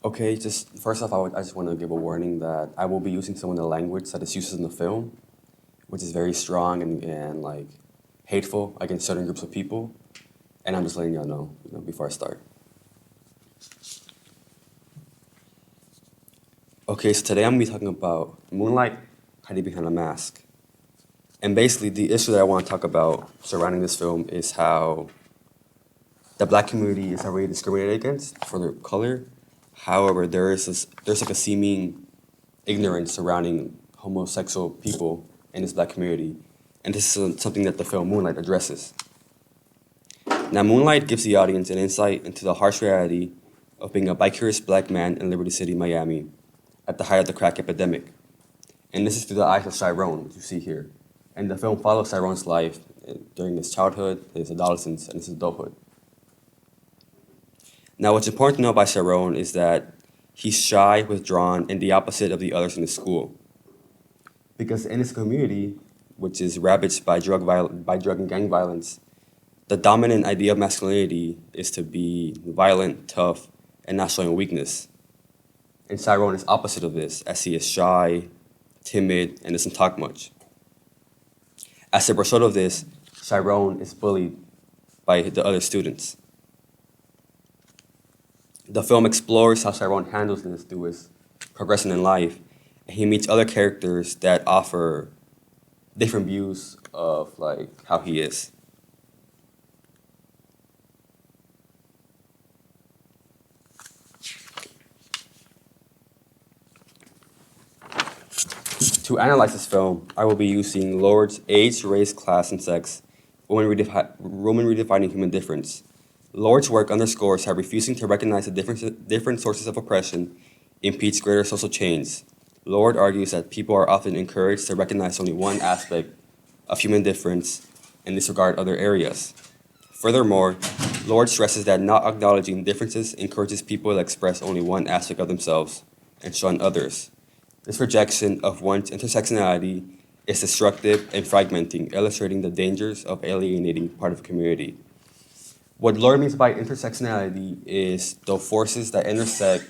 Okay, just first off, I just want to give a warning that I will be using some of the language that is used in the film, which is very strong and like hateful against certain groups of people. And I'm just letting y'all know, before I start. Okay, so today I'm gonna be talking about Moonlight, hiding behind a mask. And basically, the issue that I want to talk about surrounding this film is how the Black community is already discriminated against for their color. However, there's like a seeming ignorance surrounding homosexual people in this Black community, and this is something that the film Moonlight addresses. Now, Moonlight gives the audience an insight into the harsh reality of being a bi-curious Black man in Liberty City, Miami, at the height of the crack epidemic. And this is through the eyes of Chiron, as you see here. And the film follows Chiron's life during his childhood, his adolescence, and his adulthood. Now, what's important to know about Chiron is that he's shy, withdrawn, and the opposite of the others in his school. Because in his community, which is ravaged by drug and gang violence, the dominant idea of masculinity is to be violent, tough, and not showing weakness. And Chiron is opposite of this, as he is shy, timid, and doesn't talk much. As a result of this, Chiron is bullied by the other students. The film explores how Chiron handles this through his progression in life, and he meets other characters that offer different views of like how he is. To analyze this film, I will be using Lorde's Age, Race, Class, and Sex, Women Redefining Human Difference. Lorde's work underscores how refusing to recognize the different sources of oppression impedes greater social change. Lorde argues that people are often encouraged to recognize only one aspect of human difference and disregard other areas. Furthermore, Lorde stresses that not acknowledging differences encourages people to express only one aspect of themselves and shun others. This rejection of one's intersectionality is destructive and fragmenting, illustrating the dangers of alienating part of a community. What Lorde means by intersectionality is the forces that intersect,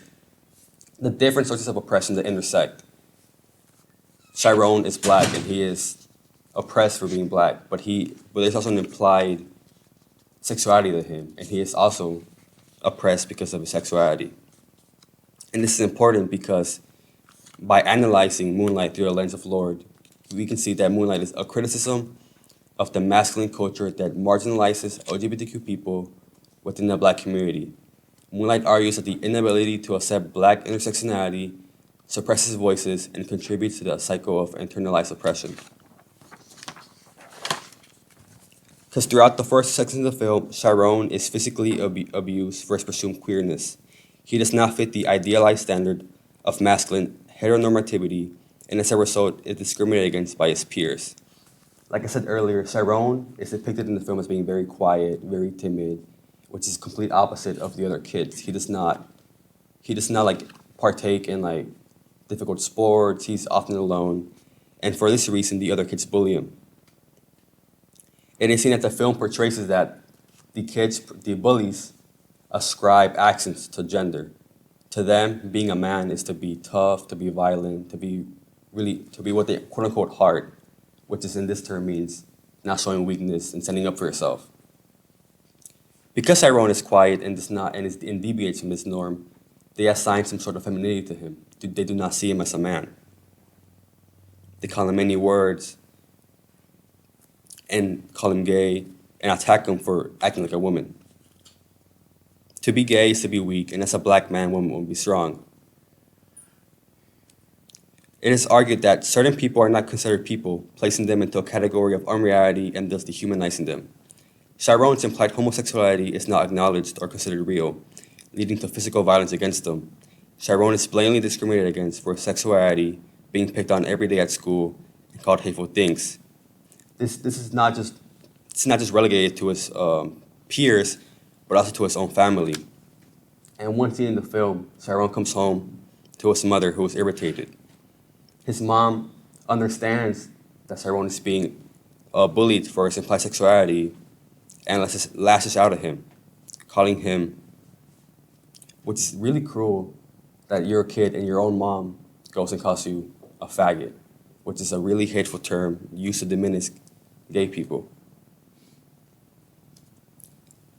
the different sources of oppression that intersect. Chiron is Black and he is oppressed for being Black, but there's also an implied sexuality to him, and he is also oppressed because of his sexuality. And this is important because by analyzing Moonlight through the lens of Lorde, we can see that Moonlight is a criticism of the masculine culture that marginalizes LGBTQ people within the Black community. Moonlight argues that the inability to accept Black intersectionality suppresses voices and contributes to the cycle of internalized oppression. Because throughout the first section of the film, Chiron is physically abused for his presumed queerness. He does not fit the idealized standard of masculine heteronormativity, and as a result is discriminated against by his peers. Like I said earlier, Chiron is depicted in the film as being very quiet, very timid, which is complete opposite of the other kids. He does not like partake in like difficult sports. He's often alone, and for this reason, the other kids bully him. It is seen that the film portrays that the bullies, ascribe accents to gender. To them, being a man is to be tough, to be violent, to be what they quote unquote hard, which is in this term means not showing weakness and standing up for yourself. Because Chiron is quiet and deviates from this norm, they assign some sort of femininity to him. They do not see him as a man. They call him many words and call him gay and attack him for acting like a woman. To be gay is to be weak, and as a Black man, one won't be strong. It is argued that certain people are not considered people, placing them into a category of unreality and thus dehumanizing them. Chiron's implied homosexuality is not acknowledged or considered real, leading to physical violence against them. Chiron is blatantly discriminated against for his sexuality, being picked on every day at school, and called hateful things. This is not just relegated to his peers, but also to his own family. And one scene in the film, Chiron comes home to his mother, who is irritated. His mom understands that Chiron is being bullied for his implied sexuality and lashes out at him, calling him, which is really cruel, that you're a kid and your own mom goes and calls you a faggot, which is a really hateful term used to diminish gay people.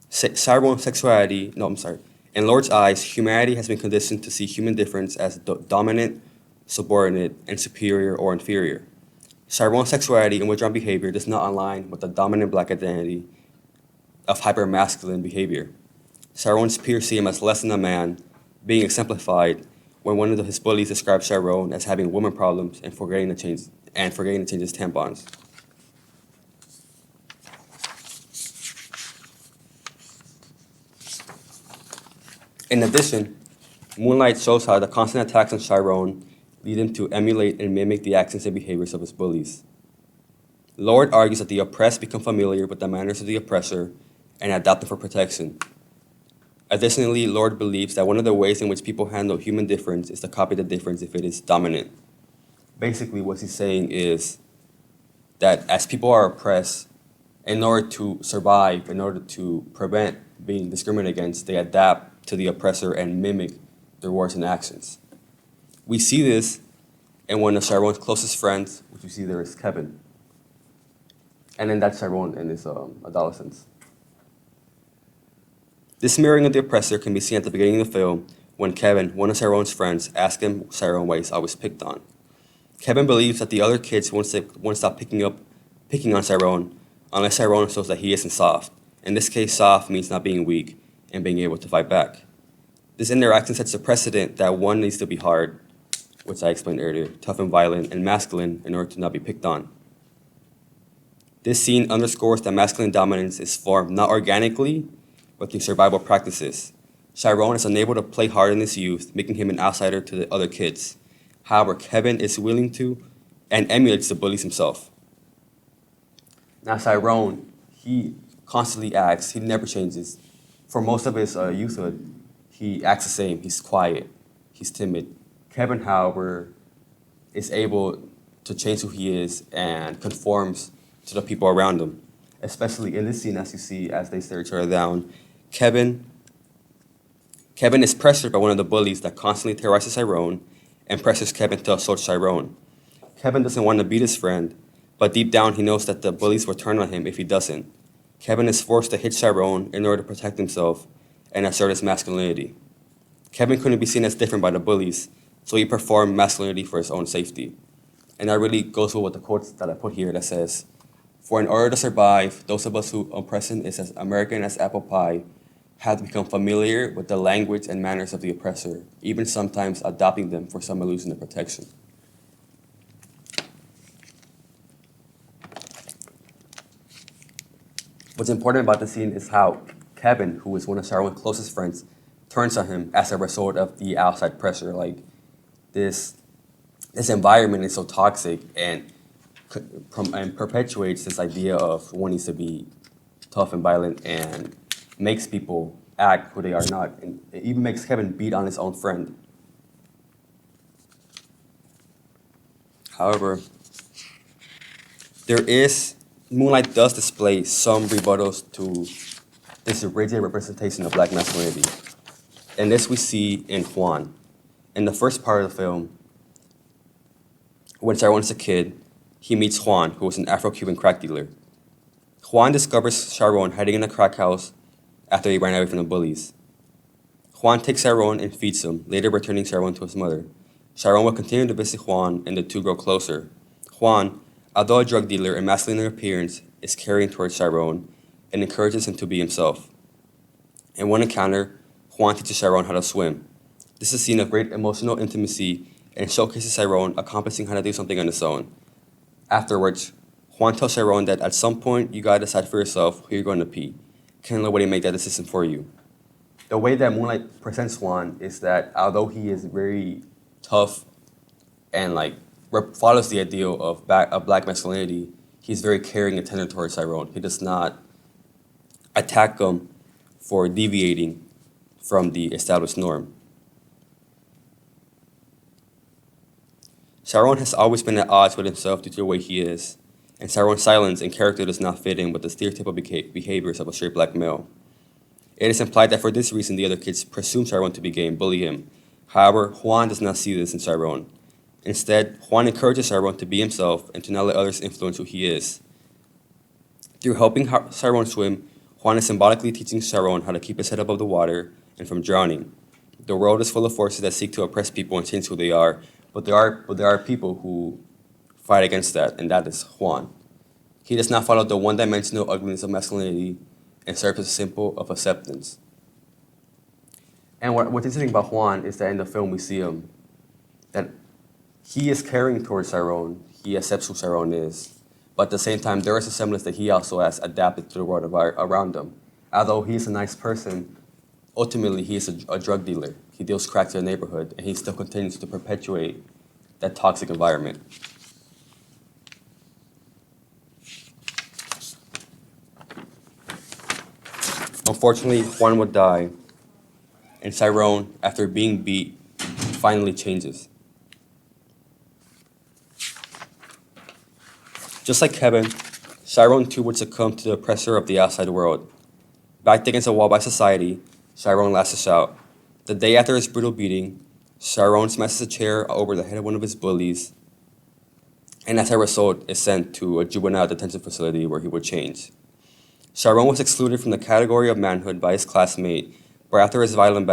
Cyberone sexuality, no, I'm sorry. In Lorde's eyes, humanity has been conditioned to see human difference as dominant, subordinate, and superior or inferior. Cyberone sexuality and withdrawn behavior does not align with the dominant black identity of hypermasculine behavior. Cyrone's peers see him as less than a man, being exemplified when one of his bullies describes Cyrone as having woman problems and forgetting to change his tampons. In addition, Moonlight shows how the constant attacks on Cyrone lead him to emulate and mimic the actions and behaviors of his bullies. Lorde argues that the oppressed become familiar with the manners of the oppressor and adapt them for protection. Additionally, Lorde believes that one of the ways in which people handle human difference is to copy the difference if it is dominant. Basically, what he's saying is that as people are oppressed, in order to survive, in order to prevent being discriminated against, they adapt to the oppressor and mimic their words and actions. We see this in one of Cyrone's closest friends, which we see there is Kevin. And then that's Cyrone in his adolescence. This mirroring of the oppressor can be seen at the beginning of the film when Kevin, one of Cyrone's friends, asks him Cyrone why he's always picked on. Kevin believes that the other kids won't stop picking on Cyrone unless Cyrone shows that he isn't soft. In this case, soft means not being weak and being able to fight back. This interaction sets a precedent that one needs to be hard, which I explained earlier, tough and violent, and masculine in order to not be picked on. This scene underscores that masculine dominance is formed not organically, but through survival practices. Cyrone is unable to play hard in his youth, making him an outsider to the other kids. However, Kevin is willing to and emulates the bullies himself. Now, Cyrone, he constantly acts, he never changes. For most of his youthhood, he acts the same. He's quiet, he's timid. Kevin, however, is able to change who he is and conforms to the people around him. Especially in this scene, as you see, as they stare each other down, Kevin is pressured by one of the bullies that constantly terrorizes Cyrone and pressures Kevin to assault Cyrone. Kevin doesn't want to beat his friend, but deep down he knows that the bullies will turn on him if he doesn't. Kevin is forced to hit Cyrone in order to protect himself and assert his masculinity. Kevin couldn't be seen as different by the bullies, so he performed masculinity for his own safety. And that really goes with the quotes that I put here that says, "For in order to survive, those of us who oppression is as American as apple pie have to become familiar with the language and manners of the oppressor, even sometimes adopting them for some illusion of protection." What's important about the scene is how Kevin, who is one of Cyrone's closest friends, turns on him as a result of the outside pressure. Like this environment is so toxic and perpetuates this idea of one needs to be tough and violent and makes people act who they are not. And it even makes Kevin beat on his own friend. However, Moonlight does display some rebuttals to this rigid representation of black masculinity. And this we see in Juan. In the first part of the film, when Cyrone is a kid, he meets Juan, who was an Afro-Cuban crack dealer. Juan discovers Cyrone hiding in a crack house after he ran away from the bullies. Juan takes Cyrone and feeds him, later returning Cyrone to his mother. Cyrone will continue to visit Juan, and the two grow closer. Juan, although a drug dealer and masculine in appearance, is caring towards Cyrone and encourages him to be himself. In one encounter, Juan teaches Cyrone how to swim. This is a scene of great emotional intimacy and showcases Cyrone accomplishing how to do something on his own. Afterwards, Juan tells Cyrone that at some point you gotta decide for yourself who you're going to be. Can't let nobody make that decision for you. The way that Moonlight presents Juan is that although he is very tough and follows the ideal of black masculinity, he's very caring and tender towards Cyrone. He does not attack him for deviating from the established norm. Cyrone has always been at odds with himself due to the way he is, and Cyrone's silence and character does not fit in with the stereotypical behaviors of a straight black male. It is implied that for this reason the other kids presume Cyrone to be gay and bully him. However, Juan does not see this in Chiron. Instead, Juan encourages Chiron to be himself and to not let others influence who he is. Through helping Chiron swim, Juan is symbolically teaching Chiron how to keep his head above the water and from drowning. The world is full of forces that seek to oppress people and change who they are, but there are people who fight against that, and that is Juan. He does not follow the one-dimensional ugliness of masculinity and serves as a symbol of acceptance. And what's interesting about Juan is that in the film we see him, that he is caring towards Chiron, he accepts who Chiron is, but at the same time there is a semblance that he also has adapted to the world around him. Although he's a nice person, ultimately he is a drug dealer. He deals crack to the neighborhood, and he still continues to perpetuate that toxic environment. Unfortunately, Juan would die, and Chiron, after being beat, finally changes. Just like Kevin, Chiron too would succumb to the oppressor of the outside world. Backed against a wall by society, Chiron lashes out. The day after his brutal beating, Chiron smashes a chair over the head of one of his bullies, and as a result is sent to a juvenile detention facility where he would change. Chiron was excluded from the category of manhood by his classmate, but after his violent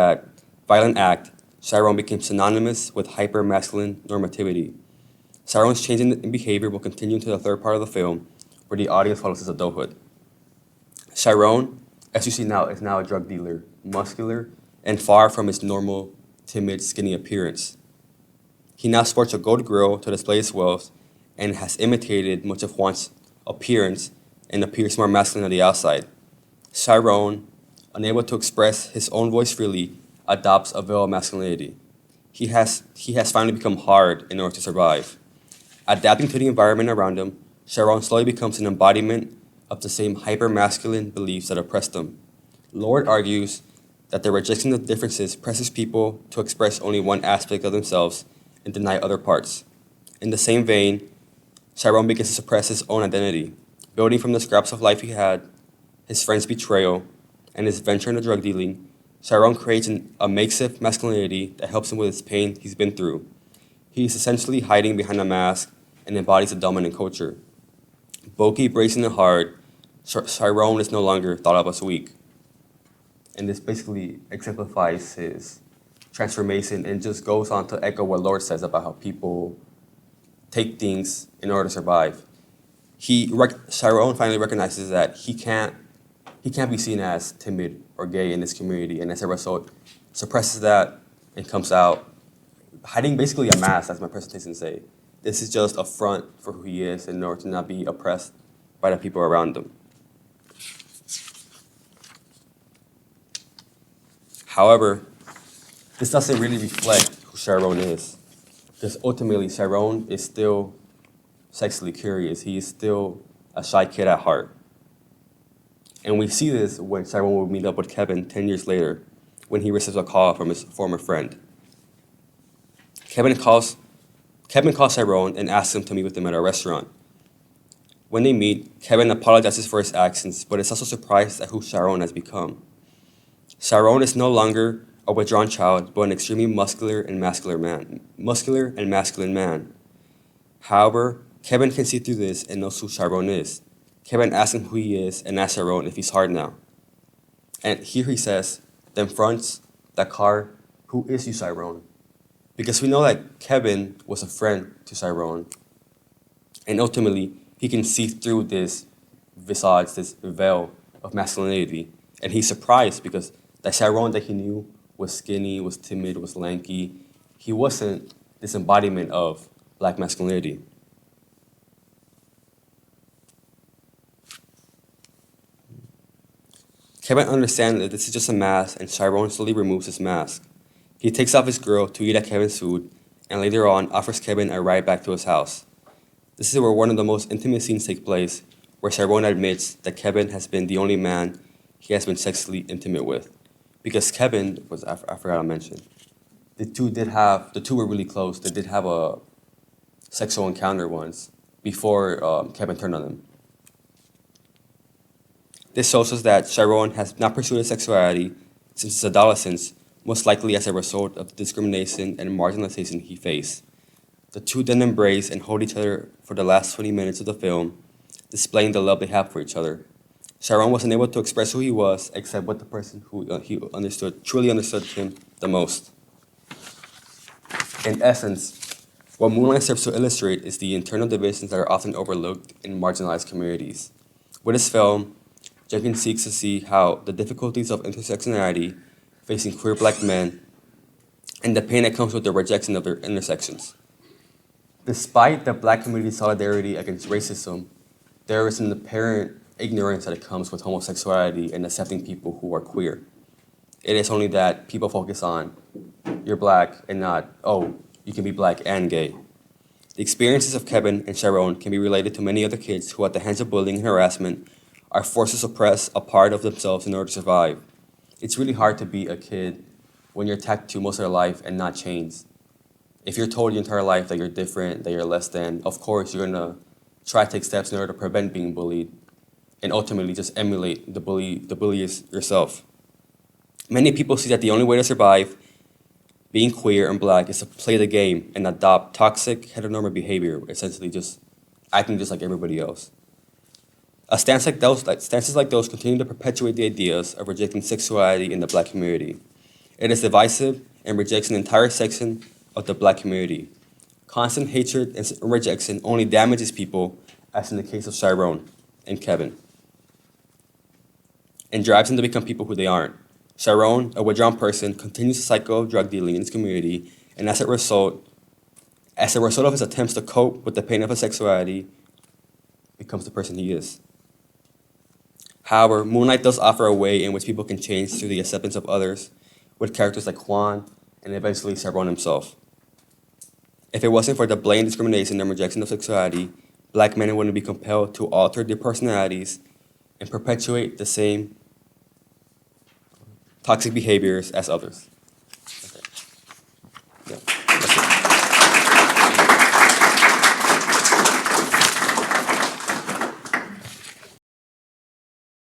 act, Chiron became synonymous with hyper-masculine normativity. Chiron's change in behavior will continue into the third part of the film, where the audience follows his adulthood. Chiron, as you see now, is now a drug dealer, muscular, and far from his normal, timid, skinny appearance. He now sports a gold grill to display his wealth and has imitated much of Juan's appearance and appears more masculine on the outside. Chiron, unable to express his own voice freely, adopts a veil of masculinity. He has finally become hard in order to survive. Adapting to the environment around him, Chiron slowly becomes an embodiment of the same hyper-masculine beliefs that oppressed him. Lorde argues that the rejection of differences presses people to express only one aspect of themselves and deny other parts. In the same vein, Chiron begins to suppress his own identity, building from the scraps of life he had, his friend's betrayal, and his venture into drug dealing. Chiron creates a makeshift masculinity that helps him with his pain he's been through. He is essentially hiding behind a mask and embodies a dominant culture. Bulky, bracing, and hard, Chiron is no longer thought of as weak. And this basically exemplifies his transformation and just goes on to echo what Lorde says about how people take things in order to survive. Chiron finally recognizes that he can't be seen as timid or gay in this community, and as a result, suppresses that and comes out hiding basically a mask, as my presentation say. This is just a front for who he is in order to not be oppressed by the people around him. However, this doesn't really reflect who Chiron is, because ultimately Chiron is still sexually curious. He is still a shy kid at heart. And we see this when Chiron will meet up with Kevin 10 years later, when he receives a call from his former friend. Kevin calls Chiron and asks him to meet with him at a restaurant. When they meet, Kevin apologizes for his actions, but is also surprised at who Chiron has become. Chiron is no longer a withdrawn child, but an extremely muscular and masculine man. However, Kevin can see through this and knows who Chiron is. Kevin asks him who he is and asks Chiron if he's hard now. And here he says, then fronts that car, who is you, Chiron? Because we know that Kevin was a friend to Chiron. And ultimately, he can see through this visage, this veil of masculinity. And he's surprised because the Chiron that he knew was skinny, was timid, was lanky. He wasn't this embodiment of black masculinity. Kevin understands that this is just a mask, and Chiron slowly removes his mask. He takes off his grill to eat at Kevin's food, and later on offers Kevin a ride back to his house. This is where one of the most intimate scenes take place, where Chiron admits that Kevin has been the only man he has been sexually intimate with. Because Kevin was, I forgot to mention, the two were really close. They did have a sexual encounter once before Kevin turned on him. This shows us that Chiron has not pursued his sexuality since his adolescence, most likely as a result of the discrimination and marginalization he faced. The two then embrace and hold each other for the last 20 minutes of the film, displaying the love they have for each other. Sharon wasn't able to express who he was except with the person who he truly understood him the most. In essence, what Moonlight serves to illustrate is the internal divisions that are often overlooked in marginalized communities. With this film, Jenkins seeks to see how the difficulties of intersectionality facing queer black men and the pain that comes with the rejection of their intersections. Despite the black community's solidarity against racism, there is an apparent ignorance that comes with homosexuality and accepting people who are queer. It is only that people focus on, you're black, and not, oh, you can be black and gay. The experiences of Kevin and Sharon can be related to many other kids who, at the hands of bullying and harassment, are forced to suppress a part of themselves in order to survive. It's really hard to be a kid when you're tattooed most of your life and not changed. If you're told your entire life that you're different, that you're less than, of course you're gonna try to take steps in order to prevent being bullied and ultimately just emulate the bully yourself. Many people see that the only way to survive being queer and black is to play the game and adopt toxic heteronormative behavior, essentially just acting just like everybody else. Stances like those continue to perpetuate the ideas of rejecting sexuality in the black community. It is divisive and rejects an entire section of the black community. Constant hatred and rejection only damages people, as in the case of Sharon and Kevin, and drives them to become people who they aren't. Sharon, a withdrawn person, continues the cycle of drug dealing in his community, and as a result of his attempts to cope with the pain of his sexuality, becomes the person he is. However, Moonlight does offer a way in which people can change through the acceptance of others, with characters like Juan and eventually Sharon himself. If it wasn't for the blatant discrimination and rejection of sexuality, black men wouldn't be compelled to alter their personalities and perpetuate the same toxic behaviors as others.